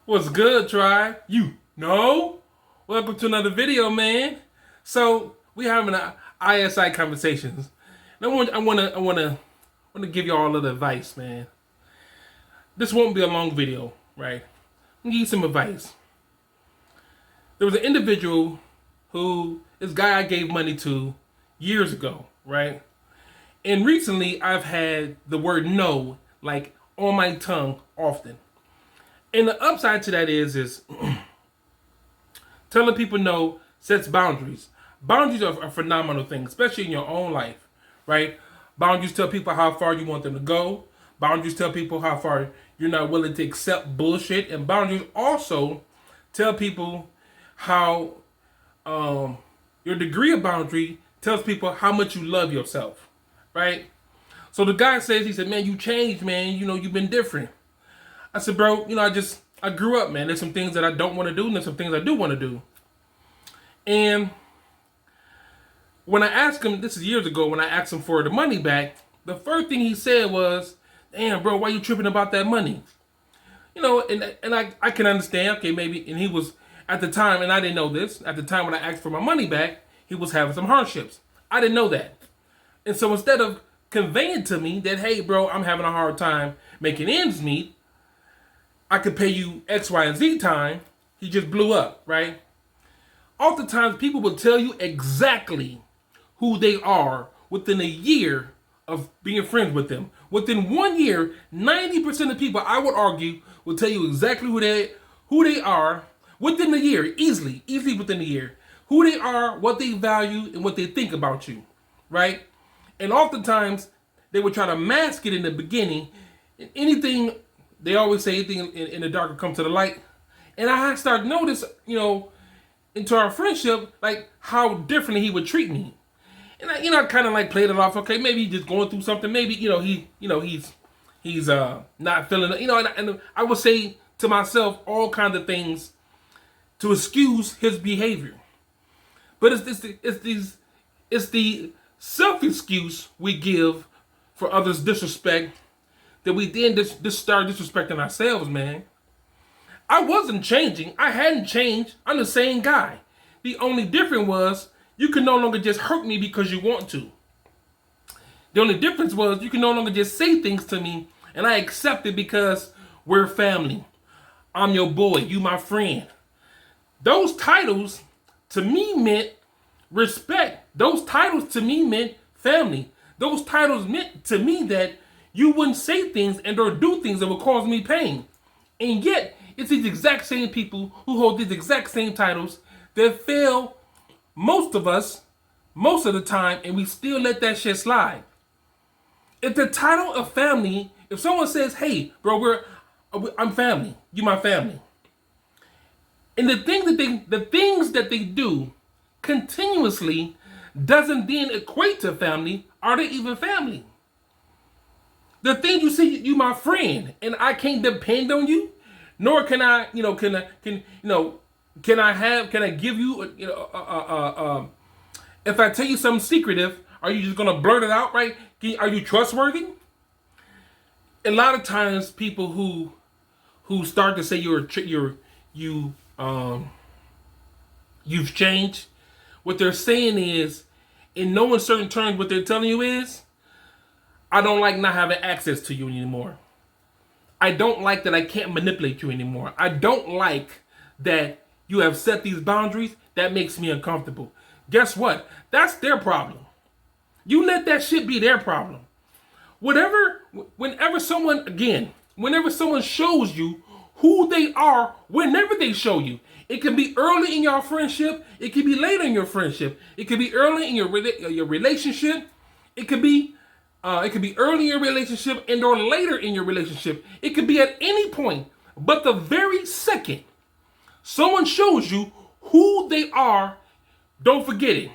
What's good, tribe? You know? Welcome to another video, man. So we having a ISI conversations. And I wanna give you all a little advice, man. This won't be a long video, right? I'm gonna give you some advice. There was an individual this guy I gave money to years ago, right? And recently I've had the word no like on my tongue often. And the upside to that is telling people no sets boundaries. Boundaries are a phenomenal thing, especially in your own life, right? Boundaries tell people how far you want them to go. Boundaries tell people how far you're not willing to accept bullshit. And boundaries also tell people how your degree of boundary tells people how much you love yourself, right? So the guy says, he said, man, you changed, man. You've been different. I said, bro, I grew up, man. There's some things that I don't want to do, and there's some things I do want to do. And when I asked him, this is years ago, when I asked him for the money back, the first thing he said was, damn, bro, why you tripping about that money? And I can understand, okay, maybe, and he was, at the time, and I didn't know this, at the time when I asked for my money back, he was having some hardships. I didn't know that. And so instead of conveying to me that, hey, bro, I'm having a hard time making ends meet, I could pay you X, Y, and Z time, he just blew up, right? Oftentimes, people will tell you exactly who they are within a year of being friends with them. Within 1 year, 90% of people, I would argue, will tell you exactly who they are within the year, easily within the year. Who they are, what they value, and what they think about you, right? And oftentimes, they would try to mask it in the beginning. Anything, they always say anything in the dark will come to the light. And I started to notice, into our friendship, like how differently he would treat me. And I kind of like played it off. Okay, maybe he's just going through something. Maybe he's not feeling it. And I would say to myself all kinds of things to excuse his behavior. But it's the self excuse we give for others' disrespect that we then just start disrespecting ourselves, man. I wasn't changing. I hadn't changed. I'm the same guy. The only difference was you can no longer just hurt me because you want to. The only difference was you can no longer just say things to me and I accept it because we're family. I'm your boy. You my friend. Those titles to me meant respect. Those titles to me meant family. Those titles meant to me that you wouldn't say things and or do things that would cause me pain. And yet, it's these exact same people who hold these exact same titles that fail most of us, most of the time, and we still let that shit slide. If the title of family, if someone says, hey, bro, I'm family, you my family. And the things that they do continuously doesn't then equate to family, are they even family? The thing you say, you my friend, and I can't depend on you, nor can I, can I give you, if I tell you something secretive, are you just gonna blurt it out, right? Are you trustworthy? A lot of times, people who start to say you've changed, what they're saying is, in no uncertain terms, what they're telling you is, I don't like not having access to you anymore. I don't like that I can't manipulate you anymore. I don't like that you have set these boundaries. That makes me uncomfortable. Guess what? That's their problem. You let that shit be their problem. Whenever someone shows you who they are, whenever they show you, it can be early in your friendship. It can be later in your friendship. It can be early in your relationship. It could be early in your relationship and or later in your relationship. It could be at any point. But the very second someone shows you who they are, don't forget it.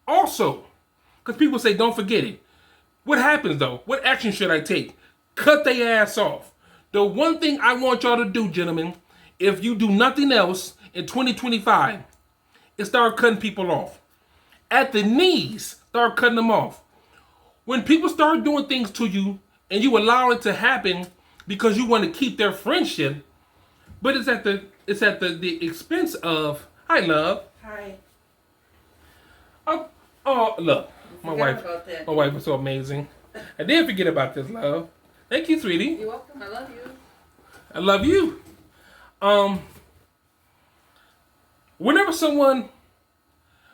Also, because people say don't forget it. What happens though? What action should I take? Cut their ass off. The one thing I want y'all to do, gentlemen, if you do nothing else in 2025, is start cutting people off. At the knees, start cutting them off. When people start doing things to you and you allow it to happen because you want to keep their friendship, but it's at the expense of. Hi, love. Hi. Oh, look, my wife is so amazing. I did forget about this, love. Thank you, sweetie. You're welcome. I love you. I love you. Whenever someone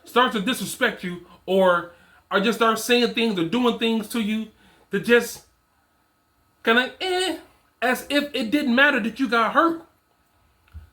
starts to disrespect you, or just start saying things or doing things to you that just kind of as if it didn't matter that you got hurt,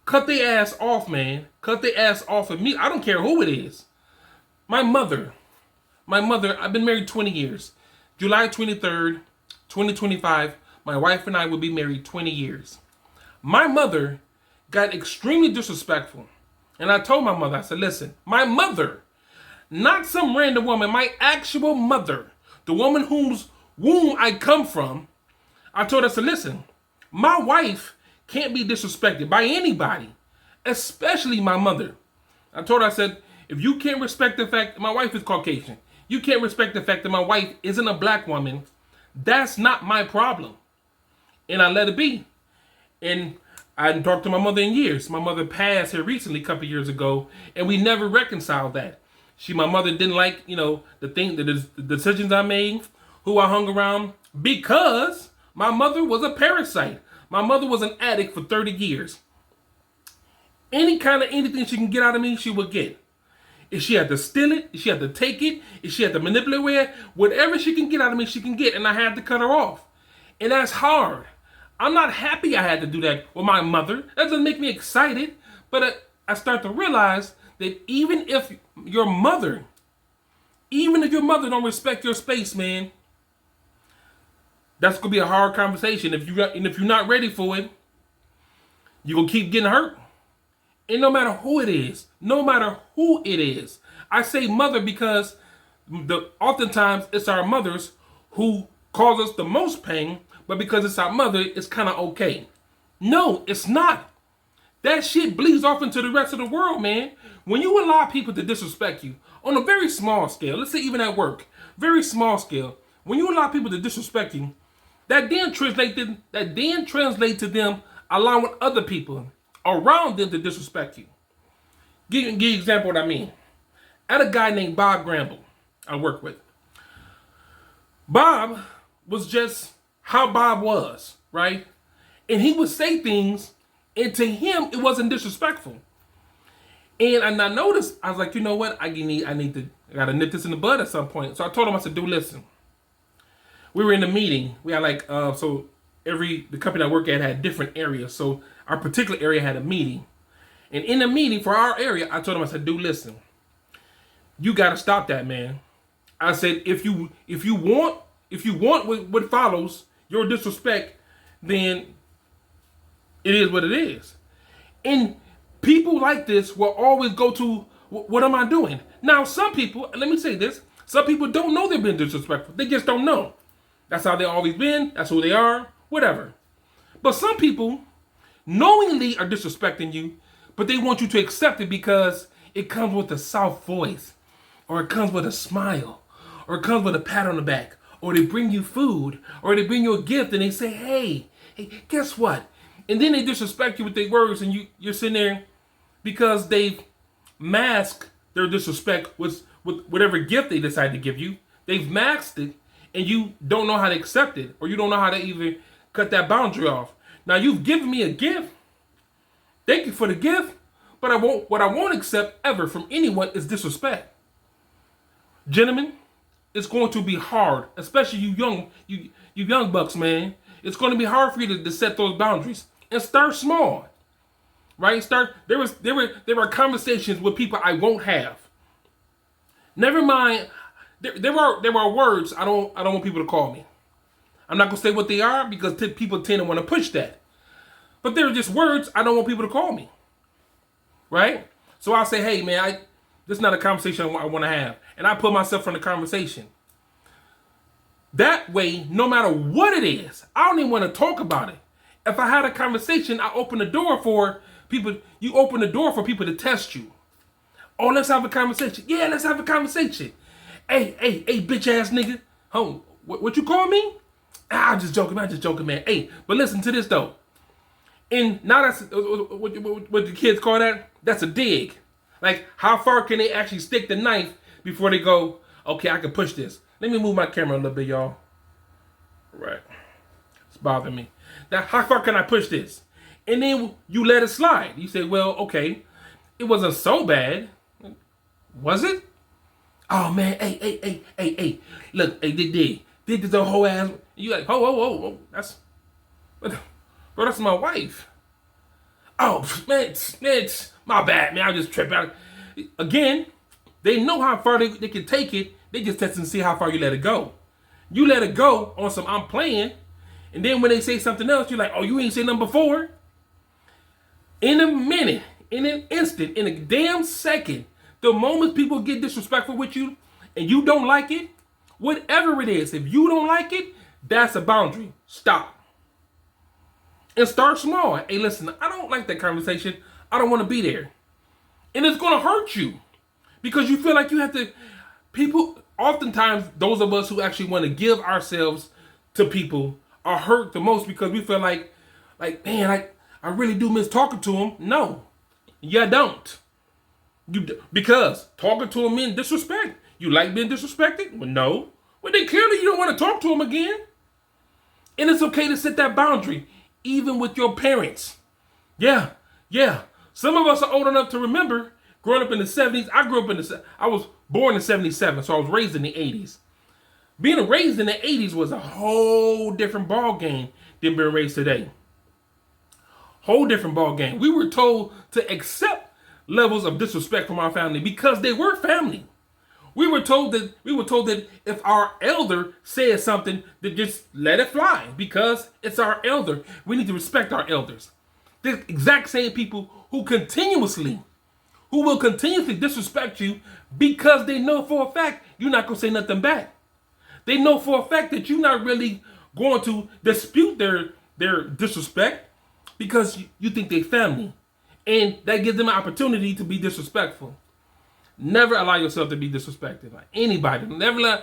cut their ass off, man. Cut their ass off of me. I don't care who it is. My mother, I've been married 20 years. July 23rd, 2025, my wife and I will be married 20 years. My mother got extremely disrespectful. And I told my mother, I said, listen, my mother, not some random woman, my actual mother, the woman whose womb I come from, I told her, I said, listen, my wife can't be disrespected by anybody, especially my mother. I told her, I said, if you can't respect the fact that my wife is Caucasian, you can't respect the fact that my wife isn't a black woman, that's not my problem. And I let it be. And I hadn't talked to my mother in years. My mother passed here recently, a couple years ago, and we never reconciled that. My mother didn't like, the decisions I made, who I hung around, because my mother was a parasite. My mother was an addict for 30 years. Any kind of anything she can get out of me, she would get. If she had to steal it, if she had to take it, if she had to manipulate it, whatever she can get out of me, she can get, and I had to cut her off. And that's hard. I'm not happy I had to do that with my mother. That doesn't make me excited. But I start to realize that even if your mother don't respect your space, man, that's going to be a hard conversation. If you're not ready for it, you're going to keep getting hurt. And no matter who it is, I say mother because oftentimes it's our mothers who cause us the most pain, but because it's our mother, it's kind of okay. No, it's not. That shit bleeds off into the rest of the world, man. When you allow people to disrespect you on a very small scale, let's say even at work, very small scale, when you allow people to disrespect you, that then translates to them allowing other people around them to disrespect you. Give you an example of what I mean. I had a guy named Bob Gramble I work with. Bob was just how Bob was, right? And he would say things, and to him, it wasn't disrespectful. And I noticed, I was like, you know what? I gotta nip this in the bud at some point. So I told him, I said, dude, listen. We were in a meeting. We had the company I work at had different areas. So our particular area had a meeting. And in the meeting for our area, I told him, I said, dude, listen. You gotta stop that, man. I said, if you want what follows your disrespect, then it is what it is. And people like this will always go to, what am I doing? Now, some people, let me say this, some people don't know they've been disrespectful. They just don't know. That's how they've always been. That's who they are. Whatever. But some people knowingly are disrespecting you, but they want you to accept it because it comes with a soft voice, or it comes with a smile, or it comes with a pat on the back, or they bring you food, or they bring you a gift and they say, hey, guess what? And then they disrespect you with their words, and you're sitting there because they've masked their disrespect with whatever gift they decide to give you. They've masked it, and you don't know how to accept it, or you don't know how to even cut that boundary off. Now, you've given me a gift. Thank you for the gift, but what I won't accept ever from anyone is disrespect. Gentlemen, it's going to be hard, especially you young bucks, man. It's going to be hard for you to set those boundaries and start small, right? There were conversations with people I won't have. Never mind. There are words I don't want people to call me. I'm not gonna say what they are because people tend to want to push that. But there are just words I don't want people to call me, right? So I'll say, hey man, this is not a conversation I want to have, and I put myself in the conversation. That way, no matter what it is, I don't even want to talk about it. If I had a conversation, I open the door for people. You open the door for people to test you. Oh, let's have a conversation. Yeah, let's have a conversation. Hey, bitch ass nigga. What you call me? I'm just joking, man. Hey, but listen to this though. And now that's what the kids call that. That's a dig. Like, how far can they actually stick the knife before they go, okay, I can push this. Let me move my camera a little bit, y'all. Right. It's bothering me. Now, how far can I push this? And then you let it slide. You say, well, okay, it wasn't so bad. Was it? Oh, man, hey. Look, hey, did this whole ass. You like, whoa. That's, bro, that's my wife. Oh, man, my bad, man. I just tripped out. Again, they know how far they can take it. They just test and see how far you let it go. You let it go on some I'm playing, and then when they say something else, you're like, oh, you ain't said nothing before. In a minute, in an instant, in a damn second, the moment people get disrespectful with you and you don't like it, whatever it is, if you don't like it, that's a boundary. Stop. And start small. Hey, listen, I don't like that conversation. I don't want to be there. And it's going to hurt you because you feel like you have to. People, oftentimes, those of us who actually want to give ourselves to people are hurt the most because we feel like man, I really do miss talking to them. No, you don't. Because talking to them means disrespect. You like being disrespected? Well, no. Well, then clearly you don't want to talk to them again. And it's okay to set that boundary, even with your parents. Yeah. Some of us are old enough to remember growing up in the 70s. I was born in 77, so I was raised in the 80s. Being raised in the 80s was a whole different ball game than being raised today. Whole different ball game. We were told to accept levels of disrespect from our family because they were family. We were told that if our elder said something, to just let it fly because it's our elder. We need to respect our elders. The exact same people who will continuously disrespect you because they know for a fact you're not going to say nothing back. They know for a fact that you're not really going to dispute their disrespect because you think they're family. And that gives them an opportunity to be disrespectful. Never allow yourself to be disrespected by anybody. Never allow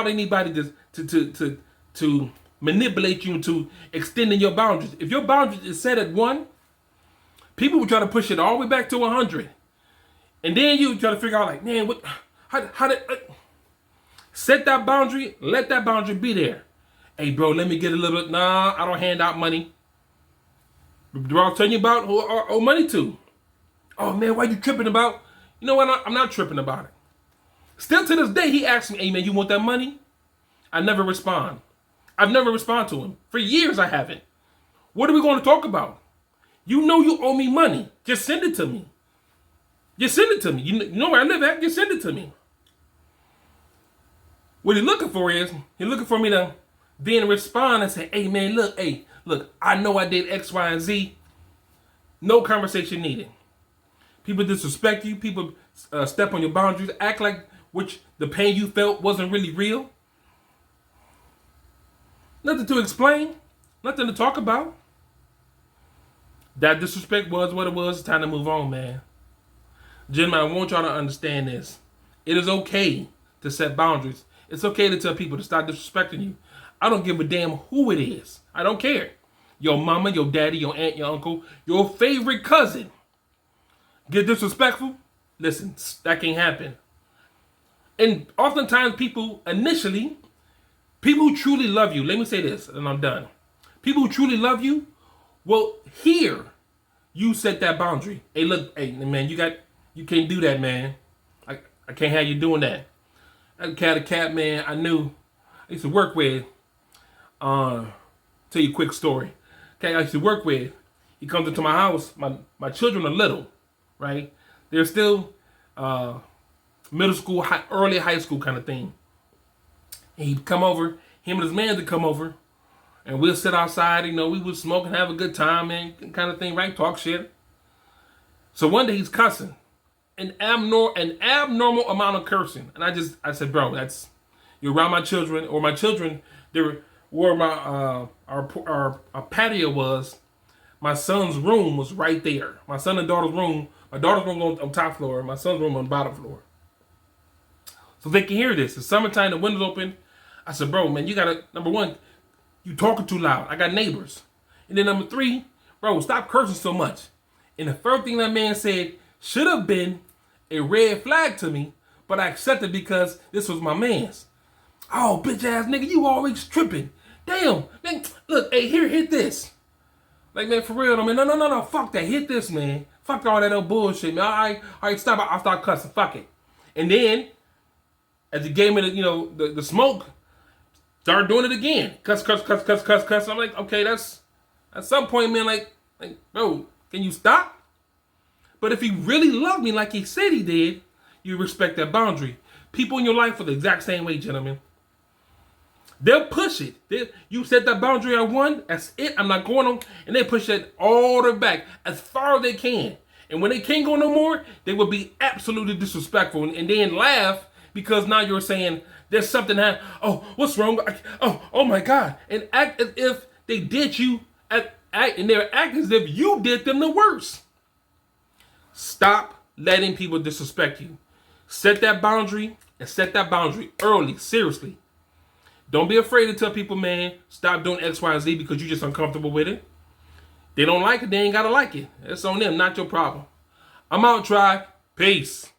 anybody to manipulate you into extending your boundaries. If your boundaries is set at 1, people will try to push it all the way back to 100. And then you try to figure out like, man, how did set that boundary, let that boundary be there. Hey, bro, let me get a little bit. Nah, I don't hand out money. Bro, I'll tell you about who I owe money to. Oh, man, why you tripping about? You know what? I'm not tripping about it. Still to this day, he asks me, hey, man, you want that money? I never respond. I've never responded to him. For years, I haven't. What are we going to talk about? You know you owe me money. Just send it to me. Just send it to me. You know where I live at? Just send it to me. What he's looking for is, he's looking for me to then respond and say, hey, man, look, I know I did X, Y, and Z. No conversation needed. People disrespect you. People step on your boundaries. Act like the pain you felt wasn't really real. Nothing to explain. Nothing to talk about. That disrespect was what it was. It's time to move on, man. Gentlemen, I want y'all to understand this. It is okay to set boundaries. It's okay to tell people to stop disrespecting you. I don't give a damn who it is. I don't care. Your mama, your daddy, your aunt, your uncle, your favorite cousin. Get disrespectful? Listen, that can't happen. And oftentimes people who truly love you, let me say this and I'm done. People who truly love you will hear you set that boundary. Hey, look, hey, man, you can't do that, man. I can't have you doing that. I had a cat, man, I used to work with. Tell you a quick story. Okay, I used to work with. He comes into my house. My children are little, right? They're still middle school, early high school kind of thing. And he'd come over, him and his man would come over, and we'll sit outside, we would smoke and have a good time, man, kind of thing, right? Talk shit. So one day he's cussing. An abnormal amount of cursing. And I said, bro, you're around my children, or my children, where our patio was, my son's room was right there. My son and daughter's room, my daughter's room on top floor, my son's room on the bottom floor. So they can hear this. It's summertime, the window's open. I said, bro, man, you gotta, number one, you talking too loud. I got neighbors. And then number 3, bro, stop cursing so much. And the first thing that man said should have been a red flag to me, but I accepted because this was my man's. Oh, bitch ass nigga, you always tripping. Damn, man, look, hey, here, hit this. Like, man, for real, man, no, fuck that, hit this, man. Fuck all that old bullshit, man. All right, stop, I'll start cussing, fuck it. And then, as he gave me the smoke, started doing it again. Cuss. I'm like, okay, that's, at some point, man, like, bro, can you stop? But if he really loved me like he said he did, you respect that boundary. People in your life are the exact same way, gentlemen. They'll push it. You set that boundary at one, that's it, I'm not going on. And they push it all the way back as far as they can. And when they can't go no more, they will be absolutely disrespectful and then laugh because now you're saying there's something that, oh, what's wrong? Oh my God. And act as if they did you, and they're acting as if you did them the worst. Stop letting people disrespect you. Set that boundary and set that boundary early, seriously. Don't be afraid to tell people, man, stop doing X, Y, and Z because you're just uncomfortable with it. They don't like it, they ain't gotta like it. It's on them, not your problem. I'm out, tribe. Peace.